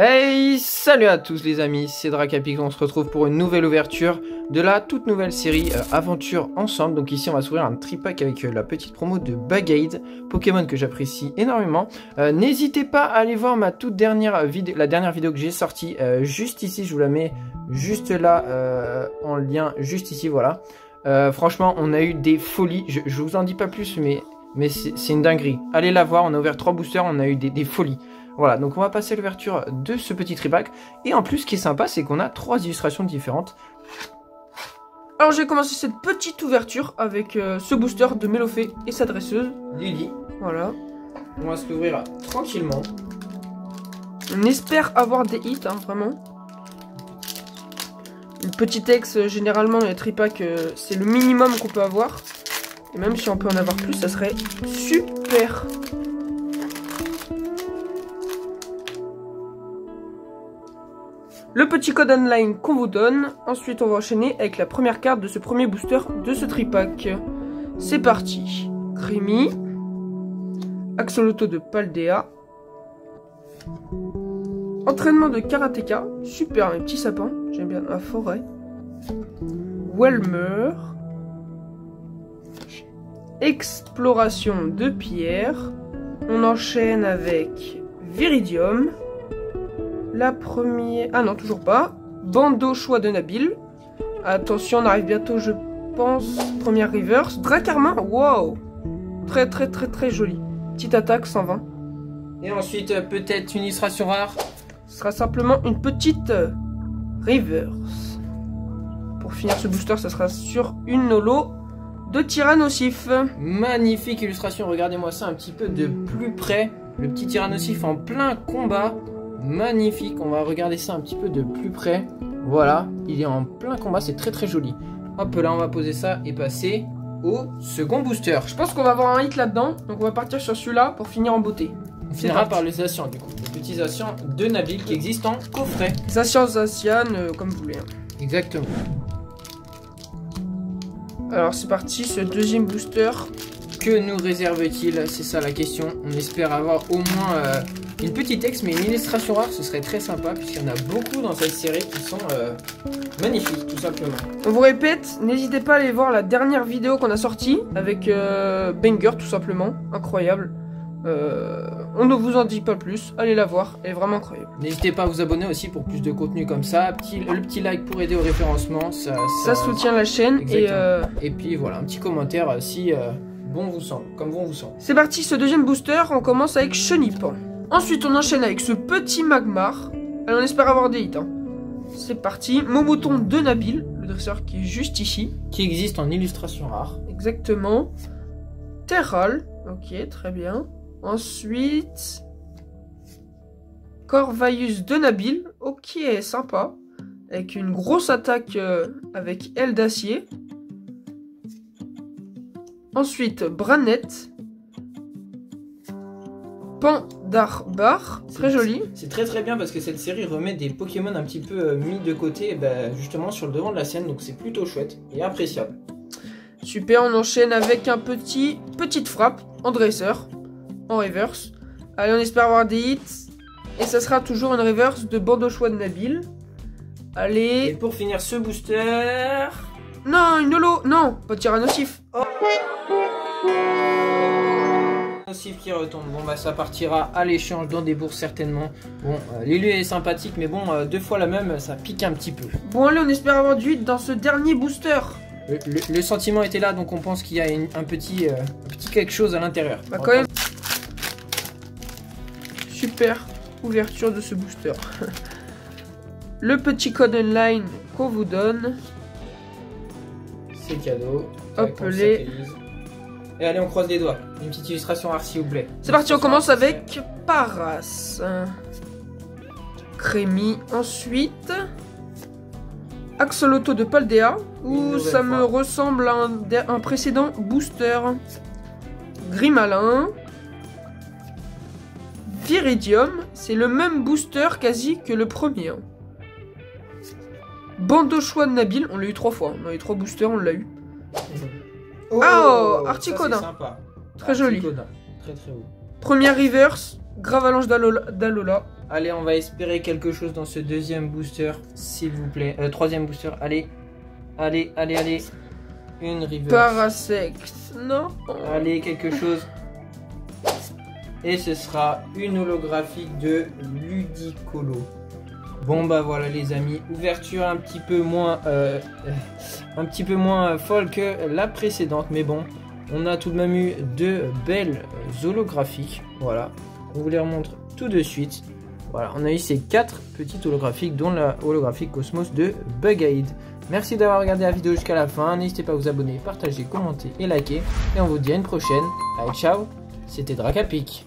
Hey, salut à tous les amis, c'est Dracapix, on se retrouve pour une nouvelle ouverture de la toute nouvelle série Aventure Ensemble. Donc ici on va s'ouvrir un tripack avec la petite promo de Bagade, Pokémon que j'apprécie énormément. N'hésitez pas à aller voir ma toute dernière vidéo, la dernière vidéo que j'ai sortie juste ici, je vous la mets juste là en lien, juste ici, voilà. Franchement on a eu des folies, je vous en dis pas plus mais c'est une dinguerie. Allez la voir, on a ouvert 3 boosters, on a eu des folies. Voilà, donc on va passer à l'ouverture de ce petit tripack. Et en plus, ce qui est sympa, c'est qu'on a 3 illustrations différentes. Alors j'ai commencé cette petite ouverture avec ce booster de Mélofée et sa dresseuse. Lily. Voilà. On va se l'ouvrir tranquillement. On espère avoir des hits, hein, vraiment. Une petite ex, généralement, les tripacks, c'est le minimum qu'on peut avoir. Et même si on peut en avoir plus, ça serait super. Le petit code online qu'on vous donne. Ensuite, on va enchaîner avec la première carte de ce premier booster de ce tripack. C'est parti. Crémy. Axolotl de Paldea. Entraînement de Karateka. Super, les petits sapins. J'aime bien la forêt. Welmer. Exploration de pierre. On enchaîne avec Viridium. La première... Ah non, toujours pas. Bandeau choix de Nabil. Attention, on arrive bientôt, je pense. Première reverse. Dracarmin, wow. Très joli. Petite attaque, 120. Et ensuite, peut-être une illustration rare. Ce sera simplement une petite reverse. Pour finir ce booster, ça sera sur une Nolo de Tyrannosif. Magnifique illustration, regardez-moi ça un petit peu de plus près. Le petit Tyrannosif en plein combat. Magnifique, on va regarder ça un petit peu de plus près. Voilà, il est en plein combat, c'est très joli. Hop là, on va poser ça et passer au second booster. Je pense qu'on va avoir un hit là-dedans, donc on va partir sur celui-là pour finir en beauté. On finira par les Zacians du coup, les petits Zacians de Nabil qui existent en coffret. Zacian, comme vous voulez. Exactement. Alors c'est parti, ce deuxième booster. Que nous réserve-t-il? C'est ça la question. On espère avoir au moins une petite ex, mais une illustration rare, ce serait très sympa, puisqu'il y en a beaucoup dans cette série qui sont magnifiques, tout simplement. On vous répète, n'hésitez pas à aller voir la dernière vidéo qu'on a sortie, avec Banger, tout simplement. Incroyable. On ne vous en dit pas plus, allez la voir, elle est vraiment incroyable. N'hésitez pas à vous abonner aussi pour plus de contenu comme ça. Le petit like pour aider au référencement, ça soutient la chaîne. Et puis voilà, un petit commentaire si... bon vous semble, comme bon vous semble. C'est parti, ce deuxième booster, on commence avec Chenip. Ensuite, on enchaîne avec ce petit Magmar. Allez, on espère avoir des hits. Hein. C'est parti. Momoton de Nabil, le dresseur qui est juste ici. Qui existe en illustration rare. Exactement. Terral. Ok, très bien. Ensuite... Corvaius de Nabil. Ok, sympa. Avec une grosse attaque avec aile d'acier. Ensuite, Branette. Pandarbar, très joli. C'est très bien parce que cette série remet des Pokémon un petit peu mis de côté justement sur le devant de la scène, donc c'est plutôt chouette et appréciable. Super, on enchaîne avec un petite frappe en dresseur, en reverse. Allez, on espère avoir des hits. Et ça sera toujours une reverse de Bandeau choix de Nabil. Allez. Et pour finir ce booster... Non, une holo. Non, pas Tyrannosif. Oh. Qui retombe. Bon bah ça partira à l'échange dans des bourses certainement. Bon, l'élu est sympathique mais bon, 2 fois la même, ça pique un petit peu. Bon allez, on espère avoir du 8 dans ce dernier booster. Le sentiment était là, donc on pense qu'il y a un petit quelque chose à l'intérieur. Bah quand même. Super ouverture de ce booster. Le petit code online qu'on vous donne. C'est cadeau. Hop les. Et allez, on croise les doigts. Une petite illustration rare, s'il vous plaît. C'est parti, on commence avec Paras. Crémy. Ensuite, Axolotl de Paldea. Ouh, ça me ressemble à un précédent booster. Grimalin. Viridium. C'est le même booster quasi que le premier. Bandeau choix de Nabil. On l'a eu 3 fois. On a eu 3 boosters, on l'a eu. Oh, Articodin. Très joli. Très beau. Première reverse, Gravalanche d'Alola. Allez, on va espérer quelque chose dans ce deuxième booster, s'il vous plaît. Troisième booster, allez. Allez, allez, allez. Une reverse. Parasect, non. Allez, quelque chose. Et ce sera une holographique de Ludicolo. Bon bah voilà les amis, ouverture un petit peu moins folle que la précédente, mais bon, on a tout de même eu de belles holographiques. Voilà, on vous les remontre tout de suite. Voilà, on a eu ces 4 petites holographiques, dont la holographique Cosmos de Bug-Eyed. Merci d'avoir regardé la vidéo jusqu'à la fin. N'hésitez pas à vous abonner, partager, commenter et liker. Et on vous dit à une prochaine. Allez, ciao, c'était Dracapic.